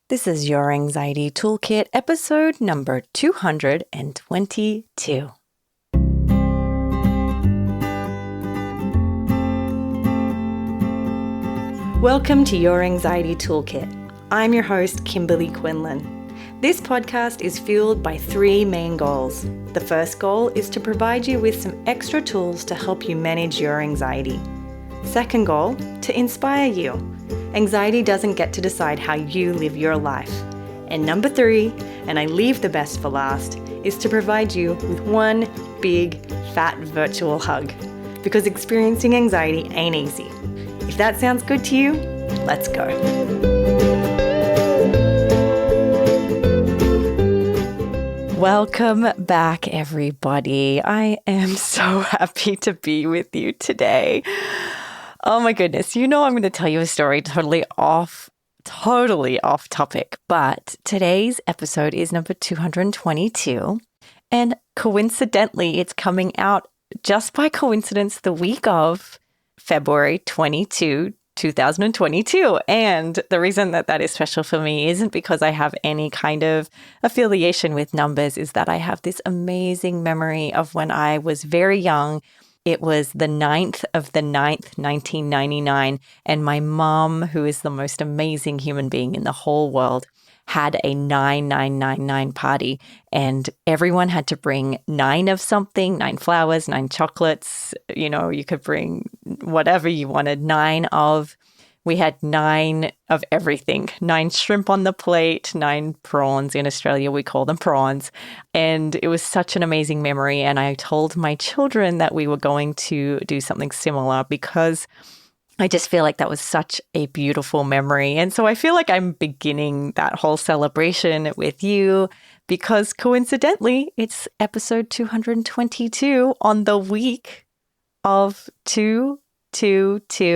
This is your Anxiety Toolkit, episode number 222. Welcome to Your Anxiety Toolkit. I'm your host, Kimberly Quinlan. This podcast is fueled by three main goals. The first goal is to provide you with some extra tools to help you manage your anxiety. Second goal, to inspire you. Anxiety doesn't get to decide how you live your life. And number three, and I leave the best for last, is to provide you with one big, fat virtual hug. Because experiencing anxiety ain't easy. If that sounds good to you, let's go. Welcome back, everybody. I am so happy to be with you today. Oh my goodness. You know I'm going to tell you a story totally off topic, but today's episode is number 222, and coincidentally, it's coming out just by coincidence the week of February 22, 2022. And the reason that is special for me isn't because I have any kind of affiliation with numbers, is that I have this amazing memory of when I was very young. It was the 9th of the 9th, 1999, and my mom, who is the most amazing human being in the whole world, had a 9999 party, and everyone had to bring 9 of something, 9 flowers, 9 chocolates. You know, you could bring whatever you wanted. We had 9 of everything, 9 shrimp on the plate, 9 prawns. In Australia, we call them prawns. And it was such an amazing memory. And I told my children that we were going to do something similar because I just feel like that was such a beautiful memory. And so I feel like I'm beginning that whole celebration with you because coincidentally, it's episode 222 on the week of 2022.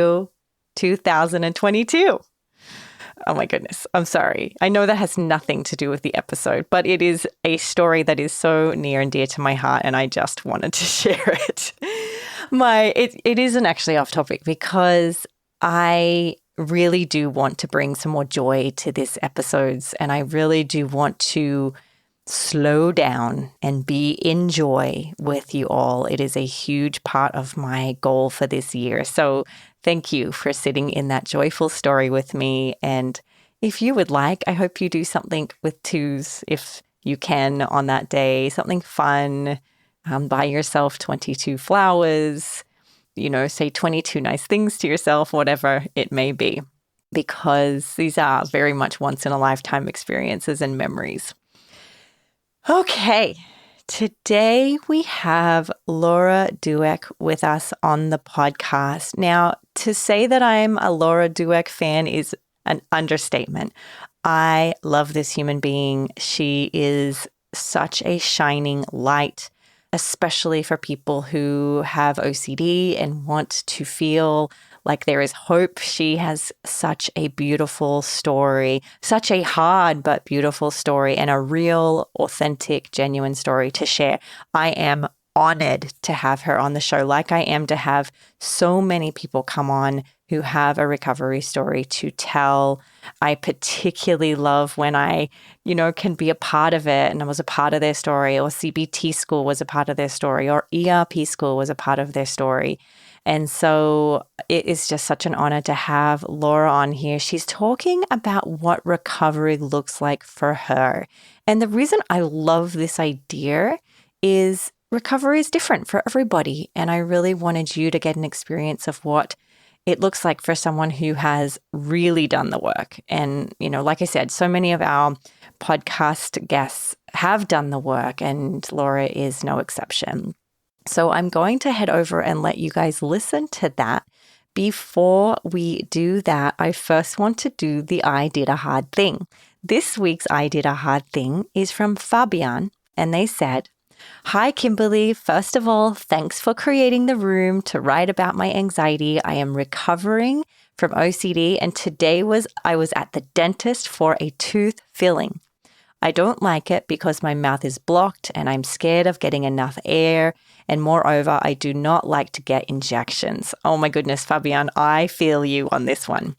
Oh my goodness. I'm sorry. I know that has nothing to do with the episode, but it is a story that is so near and dear to my heart, and I just wanted to share it. It isn't actually off topic because I really do want to bring some more joy to these episodes, and I really do want to slow down and be in joy with you all. It is a huge part of my goal for this year. So thank you for sitting in that joyful story with me. And if you would like, I hope you do something with twos if you can on that day, something fun. Buy yourself 22 flowers, say 22 nice things to yourself, whatever it may be, because these are very much once in a lifetime experiences and memories. Okay, today we have Lora Dudek with us on the podcast. Now, to say that I'm a Lora Dudek fan is an understatement. I love this human being. She is such a shining light, especially for people who have OCD and want to feel like there is hope. She has such a beautiful story, such a hard but beautiful story, and a real, authentic, genuine story to share. I am honored to have her on the show, like I am to have so many people come on who have a recovery story to tell. I particularly love when I, can be a part of it, and I was a part of their story, or CBT school was a part of their story, or ERP school was a part of their story. And so it is just such an honor to have Lora on here. She's talking about what recovery looks like for her. And the reason I love this idea is recovery is different for everybody. And I really wanted you to get an experience of what it looks like for someone who has really done the work. And, like I said, so many of our podcast guests have done the work, and Lora is no exception. So I'm going to head over and let you guys listen to that. Before we do that, I first want to do the I Did a Hard Thing. This week's I Did a Hard Thing is from Fabian, and they said, "Hi, Kimberly. First of all, thanks for creating the room to write about my anxiety. I am recovering from OCD, and today I was at the dentist for a tooth filling. I don't like it because my mouth is blocked and I'm scared of getting enough air. And moreover, I do not like to get injections." Oh my goodness, Fabian, I feel you on this one.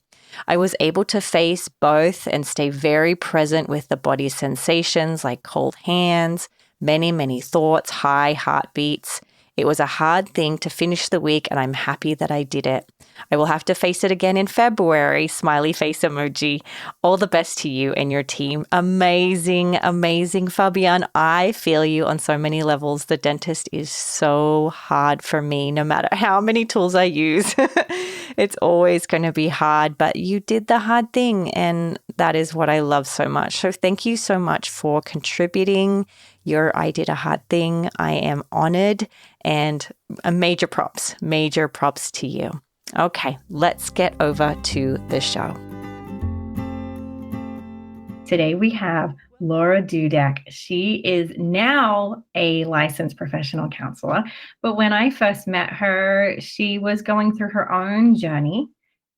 I was able to face both and stay very present with the body's sensations like cold hands, many, many thoughts, high heartbeats. It was a hard thing to finish the week, and I'm happy that I did it. I will have to face it again in February. Smiley face emoji. All the best to you and your team. Amazing, amazing, Fabian. I feel you on so many levels. The dentist is so hard for me, no matter how many tools I use. It's always going to be hard, but you did the hard thing, and that is what I love so much. So thank you so much for contributing your I did a hard thing. I am honored, and major props to you. Okay, let's get over to the show. Today we have Lora Dudek. She is now a licensed professional counselor, but when I first met her, she was going through her own journey,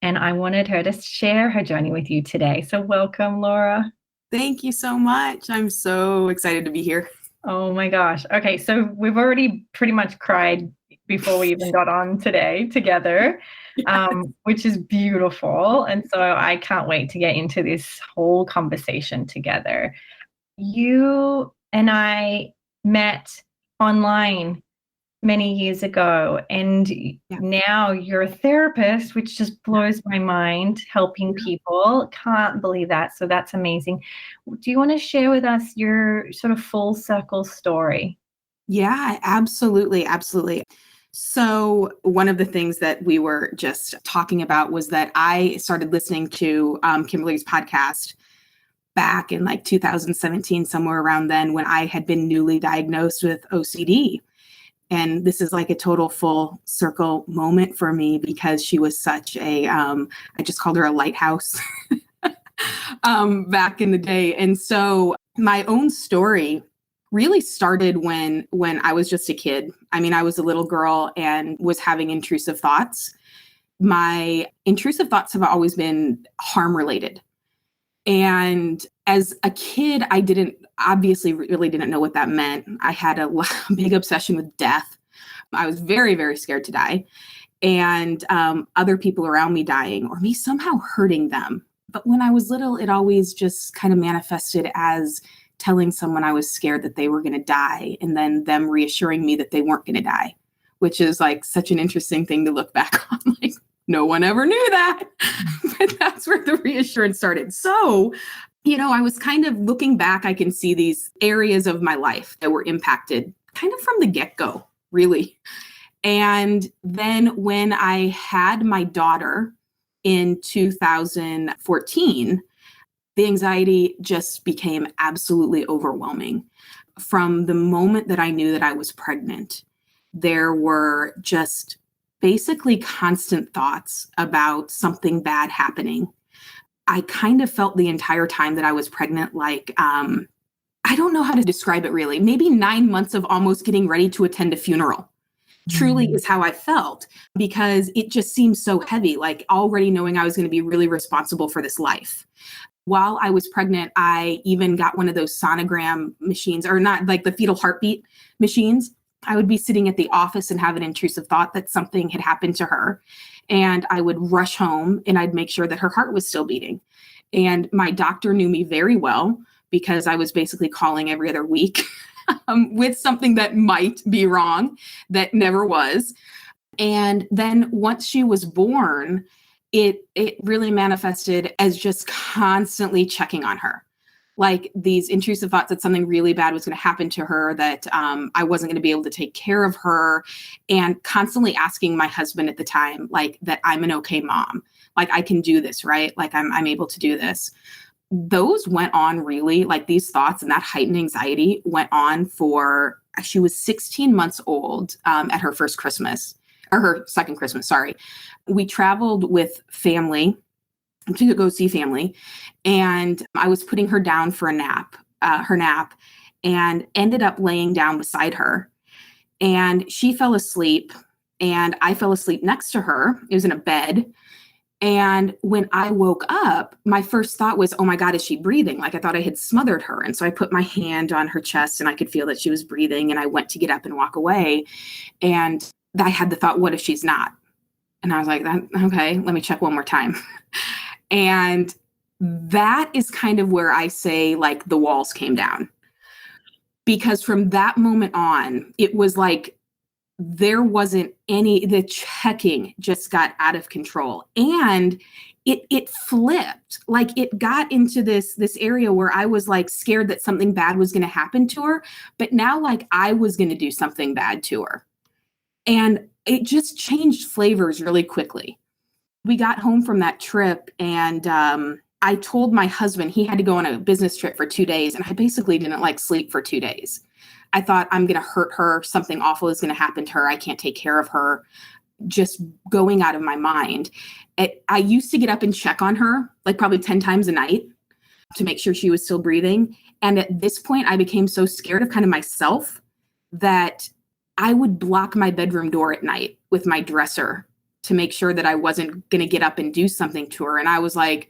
and I wanted her to share her journey with you today. So welcome, Lora. Thank you so much. I'm so excited to be here. Oh my gosh. Okay, so we've already pretty much cried before we even got on today together, which is beautiful. And so I can't wait to get into this whole conversation together. You and I met online many years ago, and now you're a therapist, which just blows my mind, helping people. Can't believe that. So that's amazing. Do you want to share with us your sort of full circle story? Yeah, absolutely. Absolutely. So one of the things that we were just talking about was that I started listening to Kimberly's podcast back in like 2017, somewhere around then, when I had been newly diagnosed with OCD. And this is like a total full circle moment for me, because she was such a, I just called her a lighthouse back in the day. And so my own story really started when I was just a kid. I mean, I was a little girl and was having intrusive thoughts. My intrusive thoughts have always been harm related. And as a kid, I really didn't know what that meant. I had a big obsession with death. I was very, very scared to die. And other people around me dying, or me somehow hurting them. But when I was little, it always just kind of manifested as telling someone I was scared that they were going to die, and then them reassuring me that they weren't going to die, which is like such an interesting thing to look back on. Like, no one ever knew that, but that's where the reassurance started. So, I was kind of looking back, I can see these areas of my life that were impacted kind of from the get-go, really. And then when I had my daughter in 2014, the anxiety just became absolutely overwhelming. From the moment that I knew that I was pregnant, there were just basically constant thoughts about something bad happening. I kind of felt the entire time that I was pregnant, like, I don't know how to describe it really, maybe 9 months of almost getting ready to attend a funeral. Truly is how I felt, because it just seemed so heavy, like already knowing I was going to be really responsible for this life. While I was pregnant, I even got one of those sonogram machines, or not, like the fetal heartbeat machines. I would be sitting at the office and have an intrusive thought that something had happened to her. And I would rush home and I'd make sure that her heart was still beating. And my doctor knew me very well, because I was basically calling every other week with something that might be wrong, that never was. And then once she was born, it really manifested as just constantly checking on her. Like these intrusive thoughts that something really bad was going to happen to her, that I wasn't going to be able to take care of her, and constantly asking my husband at the time, like, that I'm an okay mom, like I can do this, right? Like I'm able to do this. Those went on really, like these thoughts and that heightened anxiety went on for, she was 16 months old at her first Christmas, or her second Christmas, sorry. We traveled with family to go see family, and I was putting her down for her nap, and ended up laying down beside her. And she fell asleep, and I fell asleep next to her. It was in a bed. And when I woke up, my first thought was, oh my God, is she breathing? Like I thought I had smothered her. And so I put my hand on her chest and I could feel that she was breathing. And I went to get up and walk away. And I had the thought, what if she's not? And I was like, okay, let me check one more time. And that is kind of where I say like the walls came down. Because from that moment on, it was like there wasn't the checking just got out of control. And it flipped. Like it got into this area where I was like scared that something bad was going to happen to her. But now like I was going to do something bad to her. And it just changed flavors really quickly. We got home from that trip and I told my husband he had to go on a business trip for 2 days. And I basically didn't like sleep for 2 days. I thought I'm going to hurt her. Something awful is going to happen to her. I can't take care of her. Just going out of my mind. I used to get up and check on her like probably 10 times a night to make sure she was still breathing. And at this point, I became so scared of kind of myself that I would block my bedroom door at night with my dresser to make sure that I wasn't going to get up and do something to her. And I was like,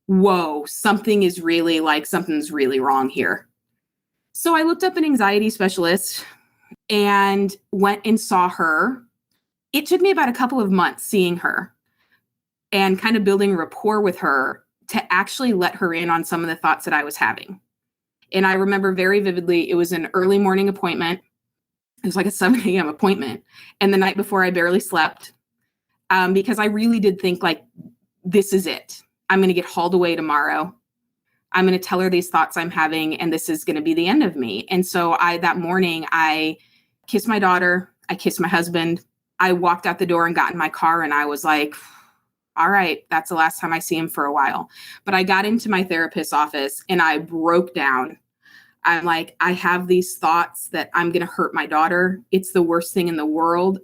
whoa, something's really wrong here. So I looked up an anxiety specialist and went and saw her. It took me about a couple of months seeing her and kind of building rapport with her to actually let her in on some of the thoughts that I was having. And I remember very vividly, it was an early morning appointment. It was like a 7 a.m. appointment. And the night before I barely slept because I really did think like, this is it. I'm going to get hauled away tomorrow. I'm going to tell her these thoughts I'm having, and this is going to be the end of me. And so that morning I kissed my daughter. I kissed my husband. I walked out the door and got in my car and I was like, all right, that's the last time I see him for a while. But I got into my therapist's office and I broke down. I'm like, I have these thoughts that I'm going to hurt my daughter. It's the worst thing in the world.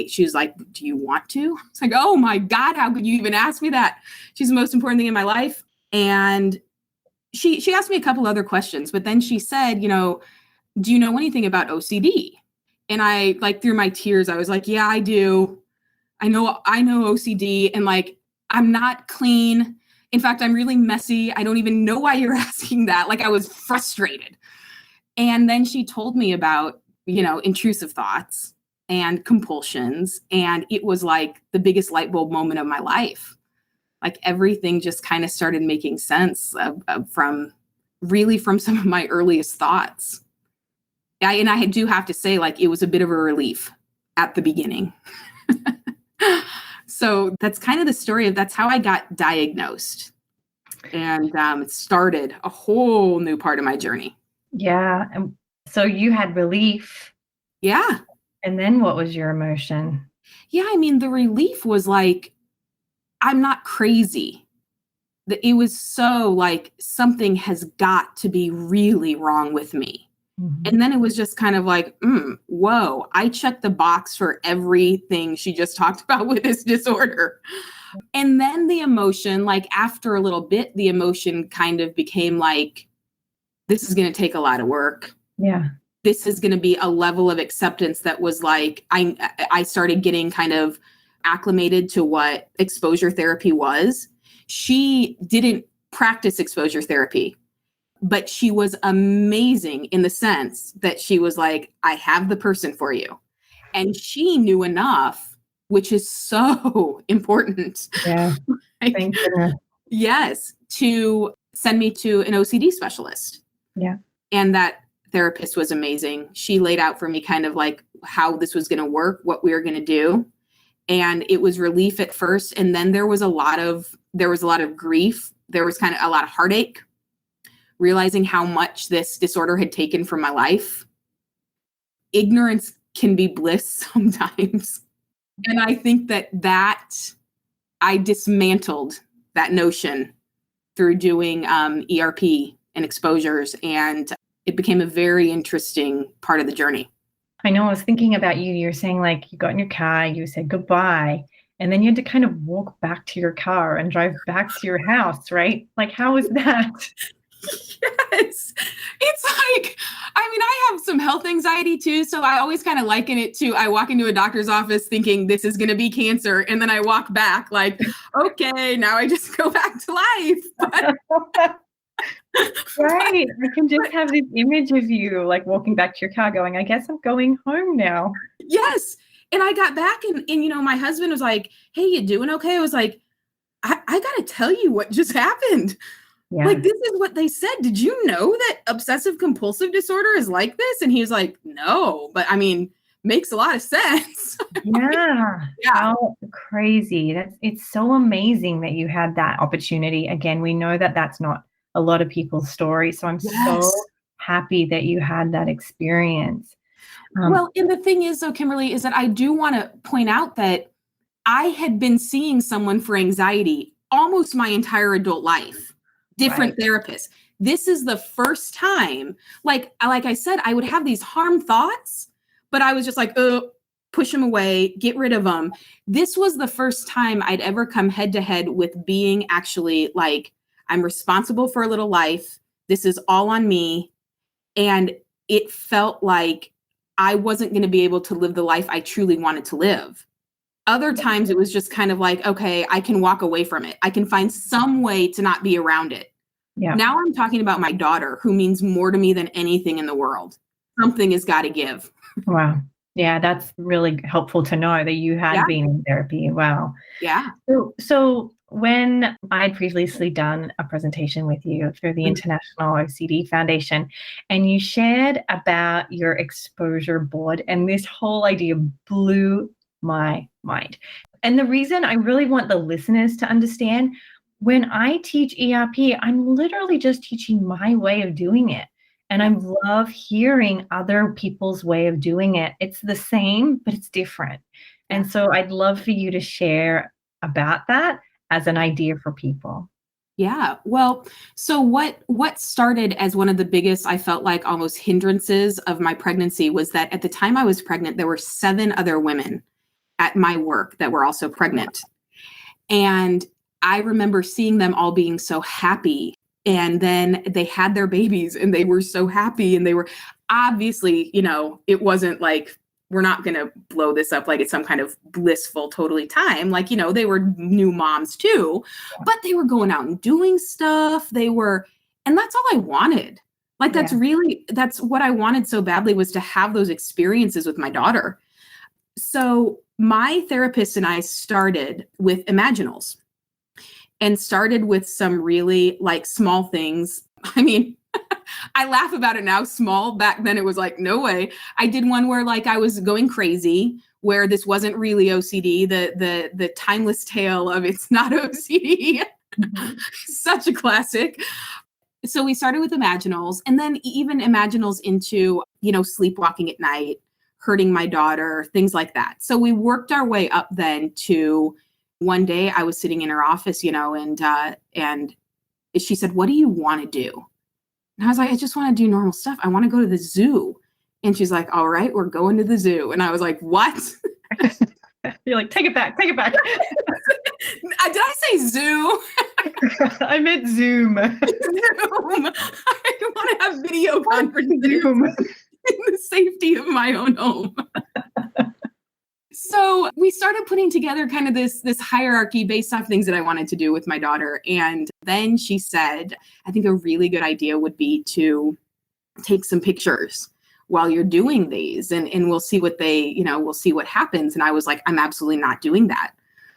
She was like, do you want to? It's like, oh my God, how could you even ask me that? She's the most important thing in my life. And she asked me a couple other questions, but then she said, do you know anything about OCD? And I like through my tears, I was like, yeah, I do. I know OCD and like, I'm not clean. In fact, I'm really messy. I don't even know why you're asking that. Like I was frustrated. And then she told me about, intrusive thoughts and compulsions. And it was like the biggest light bulb moment of my life. Like everything just kind of started making sense from some of my earliest thoughts. I do have to say, like, it was a bit of a relief at the beginning. So that's kind of the story that's how I got diagnosed. And it started a whole new part of my journey. Yeah. And so you had relief. Yeah. And then what was your emotion? Yeah. I mean, the relief was like, I'm not crazy. It was so like something has got to be really wrong with me. Mm-hmm. And then it was just kind of like, whoa, I checked the box for everything she just talked about with this disorder. And then the emotion, like after a little bit, the emotion kind of became like, this is going to take a lot of work. Yeah. This is going to be a level of acceptance that was like, I started getting kind of acclimated to what exposure therapy was. She didn't practice exposure therapy, but she was amazing in the sense that she was like, I have the person for you. And she knew enough, which is so important. Yeah. Thank goodness. Yes. To send me to an OCD specialist. Yeah. And that therapist was amazing. She laid out for me kind of like how this was going to work, what we were going to do. And it was relief at first. And then there was a lot of grief. There was kind of a lot of heartache, realizing how much this disorder had taken from my life. Ignorance can be bliss sometimes. And I think that I dismantled that notion through doing ERP and exposures. And it became a very interesting part of the journey. I know I was thinking about you. You're saying like you got in your car, you said goodbye, and then you had to kind of walk back to your car and drive back to your house, right? Like, how was that? Yes. It's like, I mean, I have some health anxiety too. So I always kind of liken it to, I walk into a doctor's office thinking this is going to be cancer. And then I walk back like, okay, now I just go back to life. Right. I can just have this image of you like walking back to your car going, I guess I'm going home now. Yes. And I got back and my husband was like, hey, you doing okay? I was like, I got to tell you what just happened. Yeah. Like, this is what they said. Did you know that obsessive compulsive disorder is like this? And he was like, no, but I mean, makes a lot of sense. Yeah. Yeah. How crazy. It's so amazing that you had that opportunity. Again, we know that that's not a lot of people's story. So I'm so happy that you had that experience. Well, and the thing is, though, Kimberly, is that I do want to point out that I had been seeing someone for anxiety almost my entire adult life, different therapists. This is the first time, like I said, I would have these harm thoughts, but I was just like, oh, push them away, get rid of them. This was the first time I'd ever come head to head with being actually like, I'm responsible for a little life. This is all on me. And it felt like I wasn't going to be able to live the life I truly wanted to live. Other times it was just kind of like, okay, I can walk away from it. I can find some way to not be around it. Yeah. Now I'm talking about my daughter, who means more to me than anything in the world. Something has got to give. Wow. Yeah, that's really helpful to know that you had been in therapy. Wow. Yeah. So when I'd previously done a presentation with you through the International OCD Foundation, and you shared about your exposure board, and this whole idea blew my mind. And the reason I really want the listeners to understand, when I teach ERP, I'm literally just teaching my way of doing it. And I love hearing other people's way of doing it. It's the same, but it's different. And so I'd love for you to share about that as an idea for people. Yeah. Well, so what started as one of the biggest, I felt like almost hindrances of my pregnancy, was that at the time I was pregnant, there were 7 other women at my work that were also pregnant. And I remember seeing them all being so happy. And then they had their babies and they were so happy. And they were obviously, it wasn't like, we're not going to blow this up like it's some kind of blissful, totally time. Like, they were new moms too, but they were going out and doing stuff. And that's all I wanted. Like, that's what I wanted so badly, was to have those experiences with my daughter. So my therapist and I started with imaginals. And started with some really like small things. I mean, I laugh about it now, small. Back then it was like, no way. I did one where like I was going crazy, where this wasn't really OCD, the timeless tale of it's not OCD. Such a classic. So we started with imaginals, and then even imaginals into, sleepwalking at night, hurting my daughter, things like that. So we worked our way up then to, one day I was sitting in her office, and she said, "What do you want to do?" And I was like, "I just want to do normal stuff. I want to go to the zoo." And she's like, "All right, we're going to the zoo." And I was like, "What?" You're like, take it back. Did I say zoo? I meant Zoom. Zoom. I want to have video conferences in the safety of my own home. So we started putting together kind of this hierarchy based off things that I wanted to do with my daughter. And then she said, I think a really good idea would be to take some pictures while you're doing these, and we'll see what we'll see what happens. And I was like, I'm absolutely not doing that.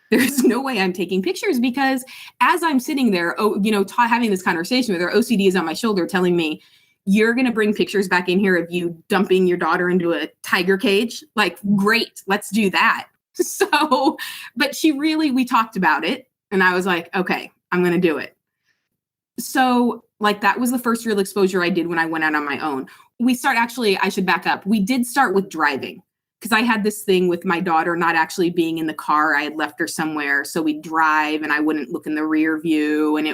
There's no way I'm taking pictures, because as I'm sitting there, having this conversation with her, OCD is on my shoulder telling me, you're going to bring pictures back in here of you dumping your daughter into a tiger cage. Like, great, let's do that. So, but we talked about it, and I was like, okay, I'm going to do it. So like, that was the first real exposure I did when I went out on my own. I should back up. We did start with driving, because I had this thing with my daughter not actually being in the car. I had left her somewhere. So we'd drive and I wouldn't look in the rear view. And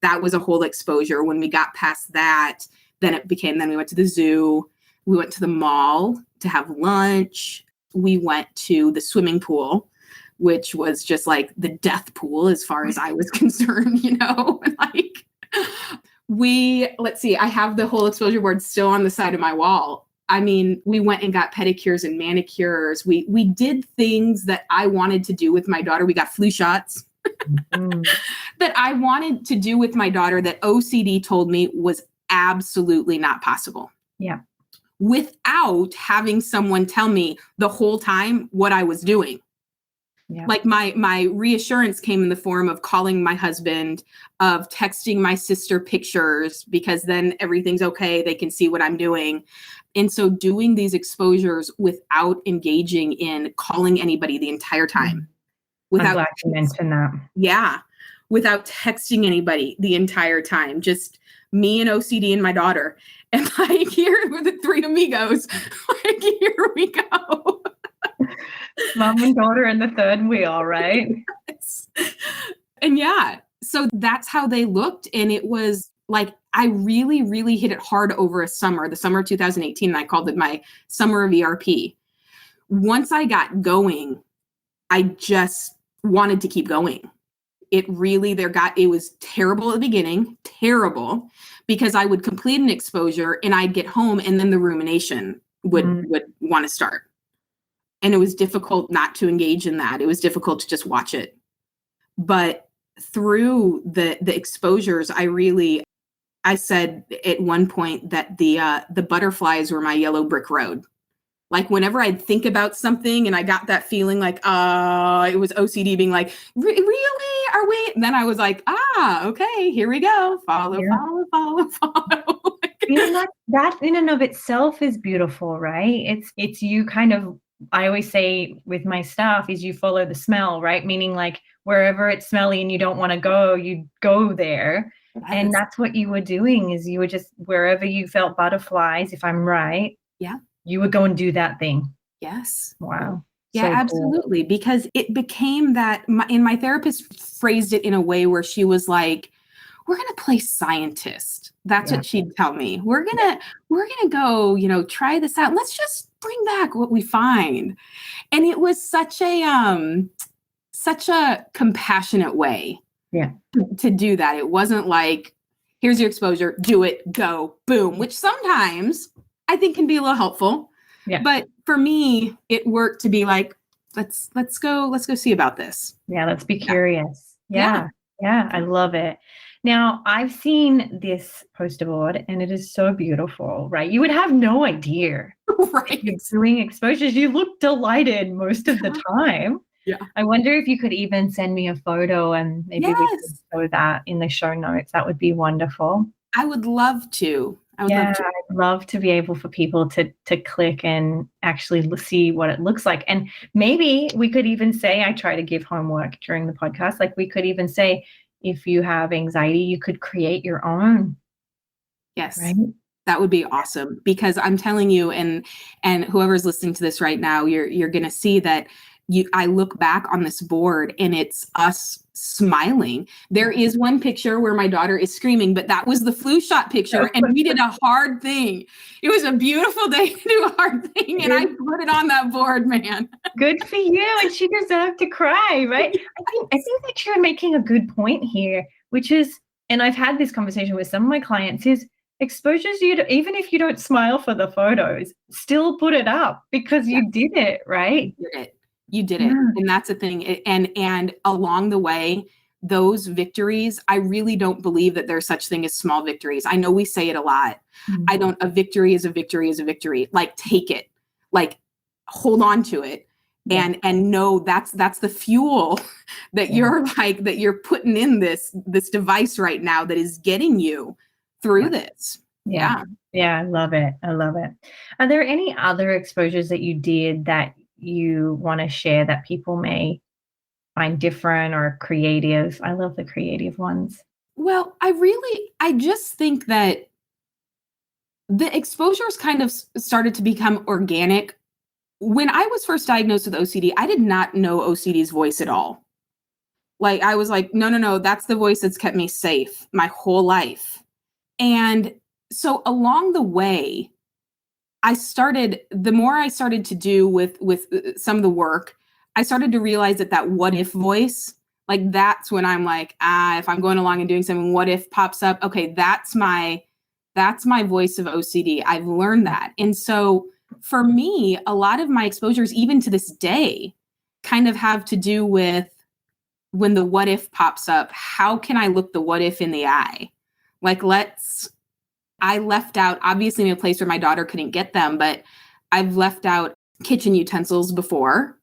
that was a whole exposure. When we got past that, then we went to the zoo. We went to the mall to have lunch. We went to the swimming pool, which was just like the death pool as far as I was concerned, like let's see, I have the whole exposure board still on the side of my wall. I mean, we went and got pedicures and manicures. We did things that I wanted to do with my daughter. We got flu shots. That I wanted to do with my daughter, that OCD told me was absolutely not possible. Yeah. Without having someone tell me the whole time what I was doing. Yeah. Like my reassurance came in the form of calling my husband, of texting my sister pictures, because then everything's okay. They can see what I'm doing. And so doing these exposures without engaging in calling anybody the entire time. I'm glad you mentioned that. Yeah. Without texting anybody the entire time. Just me and OCD and my daughter. And like, here were the three amigos. Like, here we go. Mom and daughter in the third wheel, right? Yes. And yeah, so that's how they looked. And it was like, I really, really hit it hard over a summer, the summer of 2018. And I called it my summer of ERP. Once I got going, I just wanted to keep going. It was terrible at the beginning, terrible, because I would complete an exposure and I'd get home and then the rumination would want to start. And it was difficult not to engage in that. It was difficult to just watch it. But through the exposures, I said at one point that the butterflies were my yellow brick road. Like whenever I'd think about something and I got that feeling like, it was OCD being like, really? Are we? And then I was like, okay, here we go. Follow. That in and of itself is beautiful, right? It's you kind of, I always say with my staff is you follow the smell, right? Meaning like wherever it's smelly and you don't want to go, you go there. Yes. And that's what you were doing, is you were just, wherever you felt butterflies, if I'm right. Yeah. You would go and do that thing. Yes. Wow. Yeah, so absolutely. Cool. Because it became that, my therapist phrased it in a way where she was like, we're going to play scientist. That's what she'd tell me. We're going to go, try this out. Let's just bring back what we find. And it was such a compassionate way to do that. It wasn't like, here's your exposure, do it, go, boom, which sometimes I think can be a little helpful. Yeah. But for me, it worked to be like, let's go see about this. Yeah, let's be curious. Yeah, I love it. Now, I've seen this poster board and it is so beautiful, right? You would have no idea. Right. You're doing exposures. You look delighted most of the time. Yeah. I wonder if you could even send me a photo and maybe we could show that in the show notes. That would be wonderful. I would love to. I'd love to be able for people to click and actually see what it looks like. And maybe we could even say, I try to give homework during the podcast. Like we could even say, if you have anxiety, you could create your own. Yes. Right? That would be awesome, because I'm telling you, and whoever's listening to this right now, you're going to see that I look back on this board and it's us smiling. There is one picture where my daughter is screaming, but that was the flu shot picture. And we did a hard thing. It was a beautiful day to do a hard thing. And I put it on that board, man. Good for you. And she deserved to cry, right? I think that you're making a good point here, which is, and I've had this conversation with some of my clients, is exposures, even if you don't smile for the photos, still put it up because you did it, right? You did it. And that's the thing. And along the way, those victories, I really don't believe that there's such thing as small victories. I know we say it a lot. Mm-hmm. A victory is a victory is a victory. Like, take it, like hold on to it. And know that's the fuel that you're like, that you're putting in this device right now that is getting you through this. Yeah, I love it. Are there any other exposures that you did that you want to share that people may find different or creative? I love the creative ones. Well, I just think that the exposures kind of started to become organic. When I was first diagnosed with OCD, I did not know OCD's voice at all. Like, I was like, no, that's the voice that's kept me safe my whole life. And so along the way, the more I started to do with some of the work, I started to realize that what if voice, like that's when I'm like, if I'm going along and doing something, what if pops up? Okay, that's my voice of OCD. I've learned that. And so for me, a lot of my exposures, even to this day, kind of have to do with when the what if pops up, how can I look the what if in the eye? Like, I left out, obviously in a place where my daughter couldn't get them, but I've left out kitchen utensils before.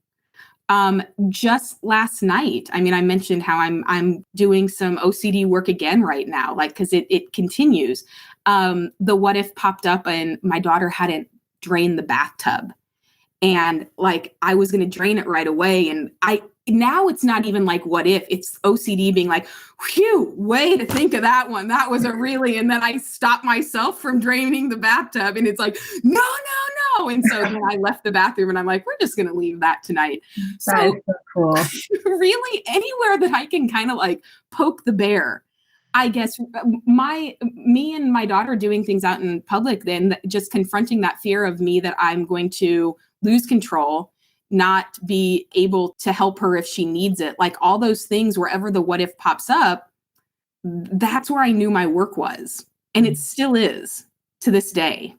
Just last night, I mean, I mentioned how I'm doing some OCD work again right now, like, because it continues. The what if popped up and my daughter hadn't drained the bathtub. And like, I was going to drain it right away. And now it's not even like, what if, it's OCD being like, whew, way to think of that one. That was and then I stopped myself from draining the bathtub and it's like, no, no, no. And so then I left the bathroom and I'm like, we're just going to leave that tonight. That is so cool. Really anywhere that I can kind of like poke the bear. I guess me and my daughter doing things out in public, then just confronting that fear of me that I'm going to lose control, not be able to help her if she needs it. Like all those things, wherever the what if pops up, that's where I knew my work was. And it still is to this day.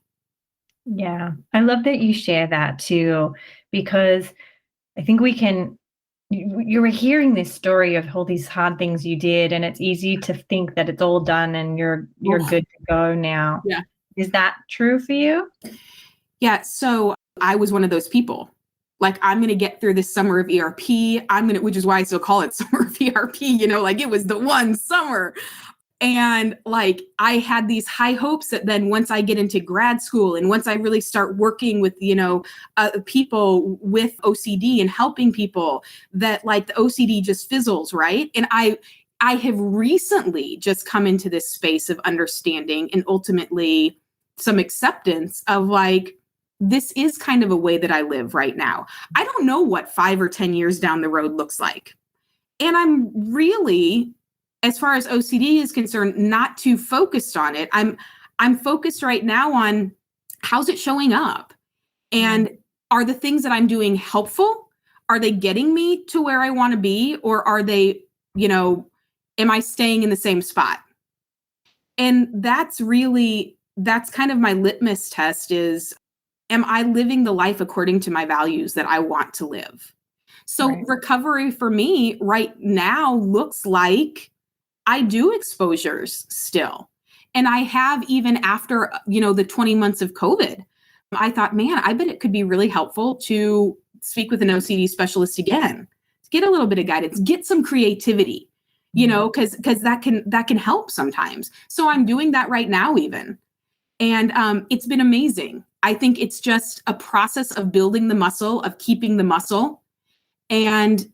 Yeah. I love that you share that too, because I think you were hearing this story of all these hard things you did, and it's easy to think that it's all done and you're good to go now. Yeah. Is that true for you? Yeah. So I was one of those people. Like, I'm going to get through this summer of ERP. Which is why I still call it summer of ERP, like it was the one summer. And like, I had these high hopes that then once I get into grad school and once I really start working with, people with OCD and helping people, that like the OCD just fizzles, right? And I have recently just come into this space of understanding and ultimately some acceptance of like, this is kind of a way that I live right now. I don't know what 5 or 10 years down the road looks like. And I'm really, as far as OCD is concerned, not too focused on it. I'm focused right now on how's it showing up? And are the things that I'm doing helpful? Are they getting me to where I want to be? Or are they, am I staying in the same spot? And that's kind of my litmus test is, am I living the life according to my values that I want to live? So recovery for me right now looks like I do exposures still. And I have even after, the 20 months of COVID, I thought, man, I bet it could be really helpful to speak with an OCD specialist again, get a little bit of guidance, get some creativity, because that can help sometimes. So I'm doing that right now even. And it's been amazing. I think it's just a process of building the muscle, of keeping the muscle. And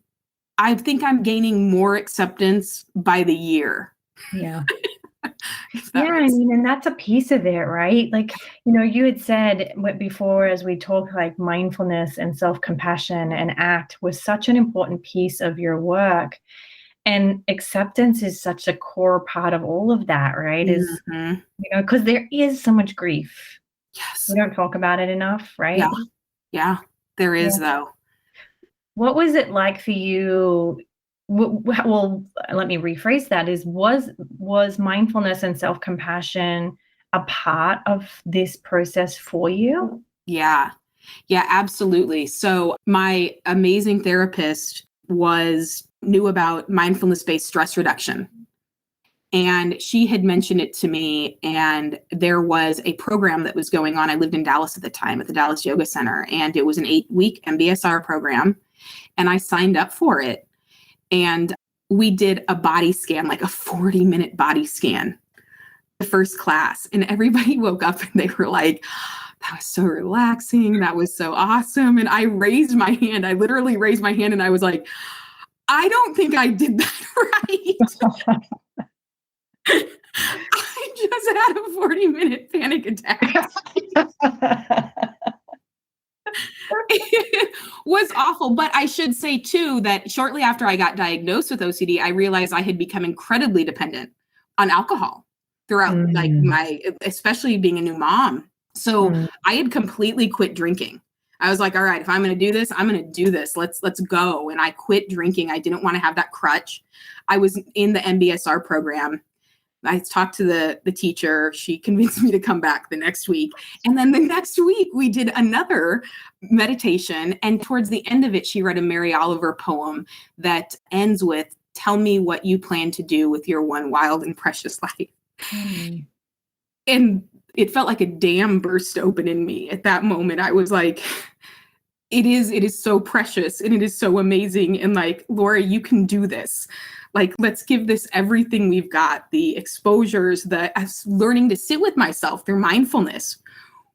I think I'm gaining more acceptance by the year. Yeah. And that's a piece of it, right? Like, you had said before, as we talk, like mindfulness and self-compassion and ACT was such an important piece of your work. And acceptance is such a core part of all of that, right? Mm-hmm. Because there is so much grief. Yes. We don't talk about it enough, right? Yeah, there is though. What was it like for you? Well, let me rephrase that was mindfulness and self-compassion a part of this process for you? Yeah, absolutely. So my amazing therapist knew about mindfulness-based stress reduction. And she had mentioned it to me, and there was a program that was going on. I lived in Dallas at the time at the Dallas Yoga Center, and it was an 8-week MBSR program. And I signed up for it. And we did a body scan, like a 40-minute body scan, the first class. And everybody woke up and they were like, that was so relaxing. That was so awesome. And I raised my hand. I literally raised my hand and I was like, I don't think I did that right. I just had a 40-minute panic attack. It was awful. But I should say, too, that shortly after I got diagnosed with OCD, I realized I had become incredibly dependent on alcohol throughout especially being a new mom. So I had completely quit drinking. I was like, all right, if I'm going to do this, I'm going to do this. Let's go. And I quit drinking. I didn't want to have that crutch. I was in the MBSR program. I talked to the teacher. She convinced me to come back the next week. And then the next week we did another meditation. And towards the end of it, she read a Mary Oliver poem that ends with, tell me what you plan to do with your one wild and precious life. And it felt like a dam burst open in me at that moment. I was like, it is so precious and it is so amazing. And like, Lora, you can do this. Like, let's give this everything we've got. The exposures, learning to sit with myself through mindfulness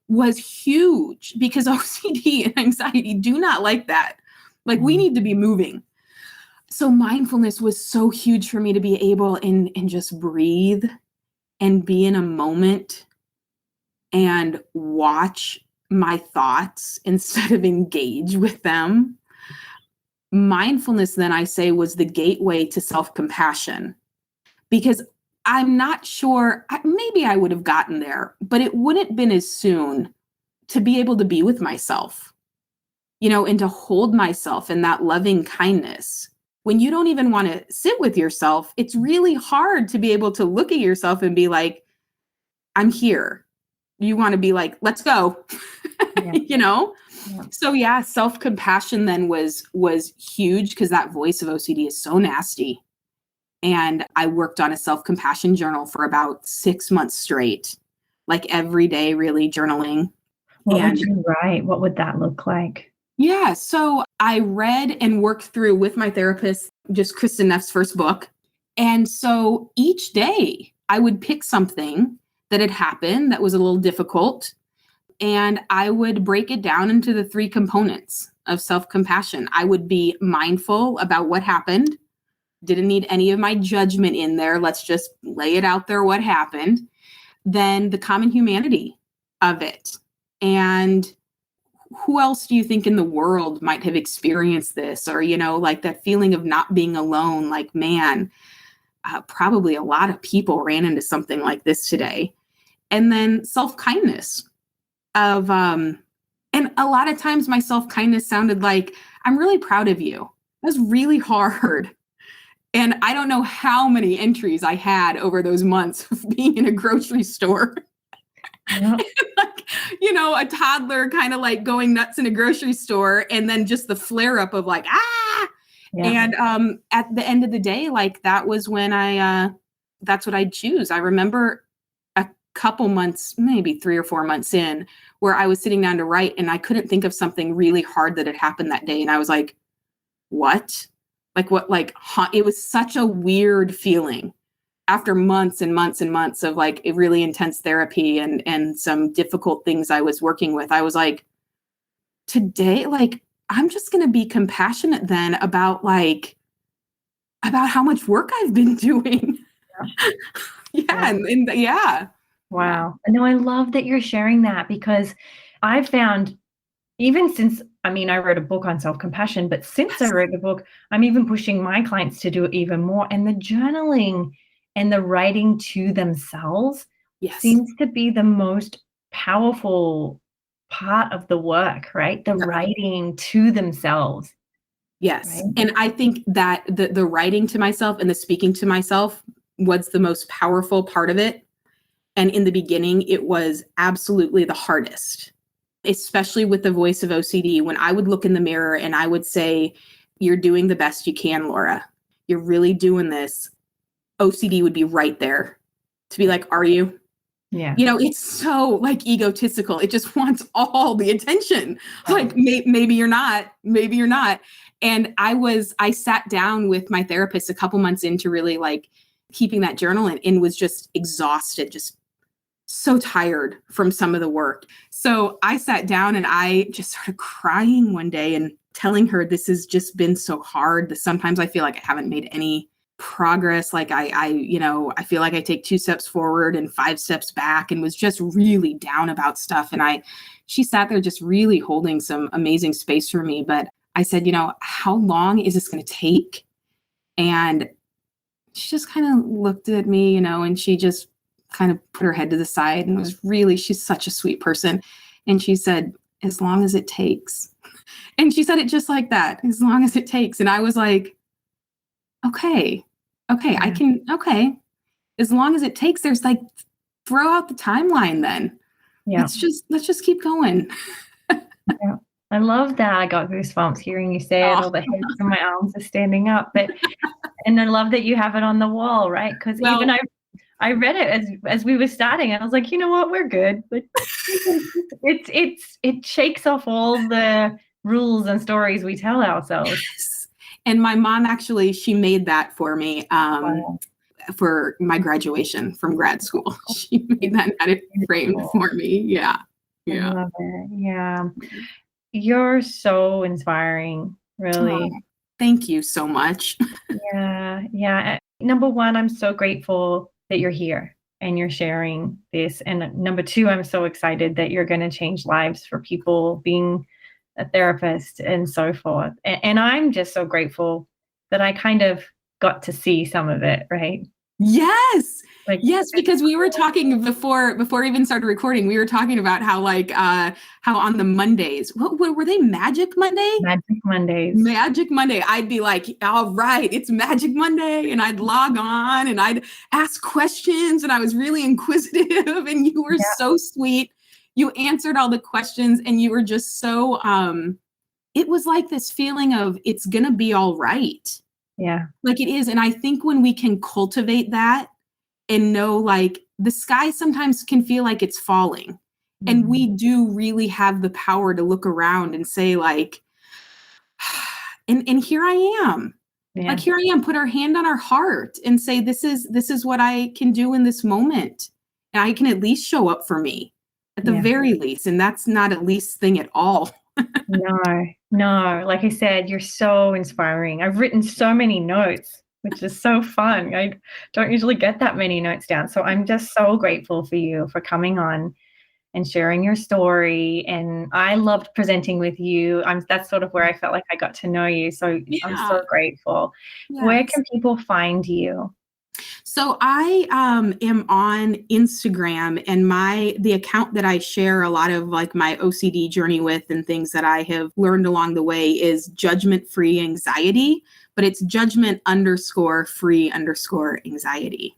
was huge, because OCD and anxiety do not like that. Like, we need to be moving. So mindfulness was so huge for me, to be able and just breathe and be in a moment and watch my thoughts instead of engage with them. Mindfulness, then, I say, was the gateway to self-compassion, because I'm not sure, maybe I would have gotten there, but it wouldn't have been as soon to be able to be with myself, and to hold myself in that loving kindness. When you don't even want to sit with yourself, it's really hard to be able to look at yourself and be like, I'm here. You want to be like, let's go, Yeah. Yeah. So yeah, self-compassion then was huge, because that voice of OCD is so nasty. And I worked on a self-compassion journal for about 6 months straight, like every day, really journaling. what would you write? What would that look like? Yeah, so I read and worked through with my therapist, just Kristen Neff's first book. And so each day I would pick something that had happened that was a little difficult, and I would break it down into the 3 components of self-compassion. I would be mindful about what happened. Didn't need any of my judgment in there. Let's just lay it out there, what happened. Then the common humanity of it. And who else do you think in the world might have experienced this? Or, like that feeling of not being alone, like, man, probably a lot of people ran into something like this today. And then self-kindness of, and a lot of times my self-kindness sounded like, I'm really proud of you. That was really hard. And I don't know how many entries I had over those months of being in a grocery store. Yeah. Like, a toddler kind of like going nuts in a grocery store, and then just the flare up of like, ah. Yeah. And at the end of the day, like, that was when that's what I'd choose. I remember a couple months, maybe 3 or 4 months in, where I was sitting down to write, and I couldn't think of something really hard that had happened that day. And I was like, what? Like, what? Like, it was such a weird feeling after months and months and months of like a really intense therapy and some difficult things I was working with. I was like, today, like, I'm just going to be compassionate then about how much work I've been doing. Yeah. Yeah. Wow. No, I love that you're sharing that, because I've found, even since, I wrote a book on self-compassion, but since I wrote the book, I'm even pushing my clients to do it even more. And the journaling and the writing to themselves seems to be the most powerful part of the work, right? The writing to themselves. Yes. Right? And I think that the writing to myself and the speaking to myself was the most powerful part of it. And in the beginning, it was absolutely the hardest, especially with the voice of OCD. When I would look in the mirror and I would say, you're doing the best you can, Lora. You're really doing this. OCD would be right there to be like, are you? Yeah. It's so like egotistical. It just wants all the attention. Like, maybe you're not, maybe you're not. And I sat down with my therapist a couple months into really like keeping that journal and was just exhausted, just so tired from some of the work. So I sat down and I just started crying one day and telling her, this has just been so hard, that sometimes I feel like I haven't made any progress. Like I feel like I take 2 steps forward and 5 steps back, and was just really down about stuff. And she sat there just really holding some amazing space for me. But I said, how long is this going to take? And she just kind of looked at me, and she just kind of put her head to the side and she's such a sweet person. And she said, as long as it takes. And she said it just like that, as long as it takes. And I was like, okay, I can, as long as it takes. There's like, throw out the timeline then. Yeah. Let's just keep going. Yeah. I love that. I got goosebumps hearing you say it. All the hairs on my arms are standing up. But and I love that you have it on the wall, right? Because even I read it as we were starting, and I was like, you know what, we're good. But it shakes off all the rules and stories we tell ourselves. Yes. And my mom actually, she made that for me Wow. for my graduation from grad school. She made that and had it framed for me. Yeah. I Yeah. love it. Yeah. You're so inspiring, really. Oh, thank you so much. Yeah. Yeah. Number one, I'm so grateful that you're here and you're sharing this. And number two, I'm so excited that you're going to change lives for people being a therapist and so forth. And I'm just so grateful that I kind of got to see some of it, right? Yes. Like, Yes, because we were talking before we even started recording, we were talking about how how on the Mondays, what were they, Magic Monday? Magic Mondays. Magic Monday. I'd be like, all right, it's Magic Monday. And I'd log on and I'd ask questions and I was really inquisitive and you were so sweet. You answered all the questions and you were just so, it was like this feeling of it's going to be all right. Yeah. Like it is. And I think when we can cultivate that and know like the sky sometimes can feel like it's falling. Mm-hmm. And we do really have the power to look around and say like, and here I am. Yeah. Like here I am, put our hand on our heart and say, this is what I can do in this moment. And I can at least show up for me at the very least. And that's not a least thing at all. No. Like I said, you're so inspiring. I've written so many notes, which is so fun. I don't usually get that many notes down. So I'm just so grateful for you for coming on and sharing your story. And I loved presenting with you. That's sort of where I felt like I got to know you. So I'm so grateful. Yes. Where can people find you? So I am on Instagram, and the account that I share a lot of like my OCD journey with and things that I have learned along the way is judgment-free anxiety, but it's judgment_free_anxiety.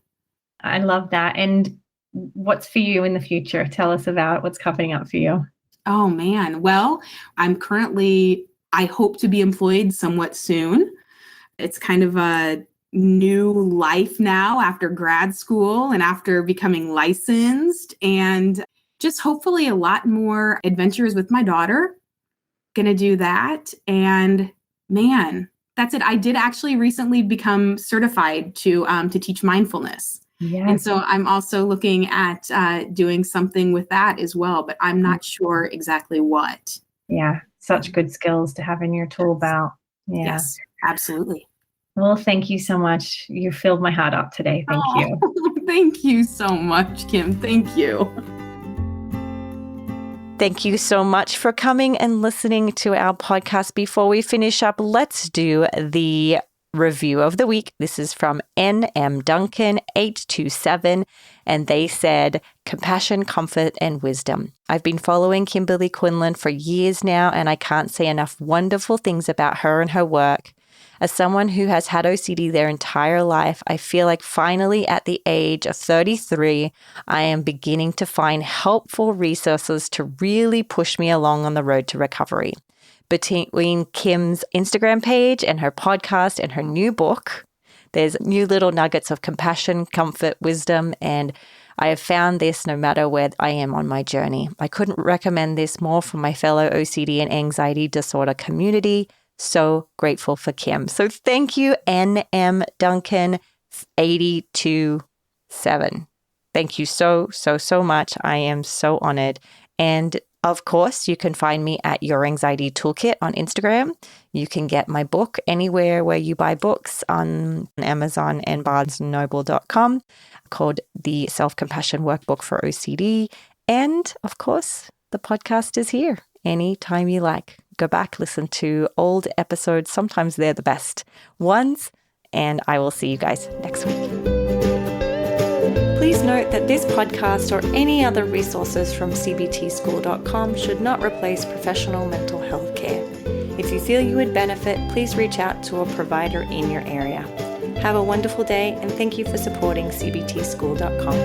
I love that. And what's for you in the future? Tell us about what's coming up for you. Oh man. Well, I hope to be employed somewhat soon. It's kind of a new life now after grad school and after becoming licensed, and just hopefully a lot more adventures with my daughter. Gonna do that. And man, that's it. I did actually recently become certified to teach mindfulness. Yes. And so I'm also looking at doing something with that as well, but I'm not sure exactly what. Yeah, such good skills to have in your tool belt. Yeah. Yes, absolutely. Well, thank you so much. You filled my heart up today. Thank you. Thank you so much, Kim. Thank you. Thank you so much for coming and listening to our podcast. Before we finish up, let's do the review of the week. This is from NM Duncan 827, and they said, compassion, comfort, and wisdom. I've been following Kimberly Quinlan for years now, and I can't say enough wonderful things about her and her work. As someone who has had OCD their entire life, I feel like finally at the age of 33, I am beginning to find helpful resources to really push me along on the road to recovery. Between Kim's Instagram page and her podcast and her new book, there's new little nuggets of compassion, comfort, wisdom, and I have found this no matter where I am on my journey. I couldn't recommend this more for my fellow OCD and anxiety disorder community. So grateful for Kim. So thank you, NM Duncan 827. Thank you so much. I am so honored. And of course, you can find me at Your Anxiety Toolkit on Instagram. You can get my book anywhere where you buy books on Amazon and BarnesandNoble.com called the SelfCompassion Workbook for OCD. And of course, the podcast is here anytime you like. Go back, listen to old episodes. Sometimes they're the best ones. And I will see you guys next week. Please note that this podcast or any other resources from cbtschool.com should not replace professional mental health care. If you feel you would benefit, please reach out to a provider in your area. Have a wonderful day, and thank you for supporting cbtschool.com.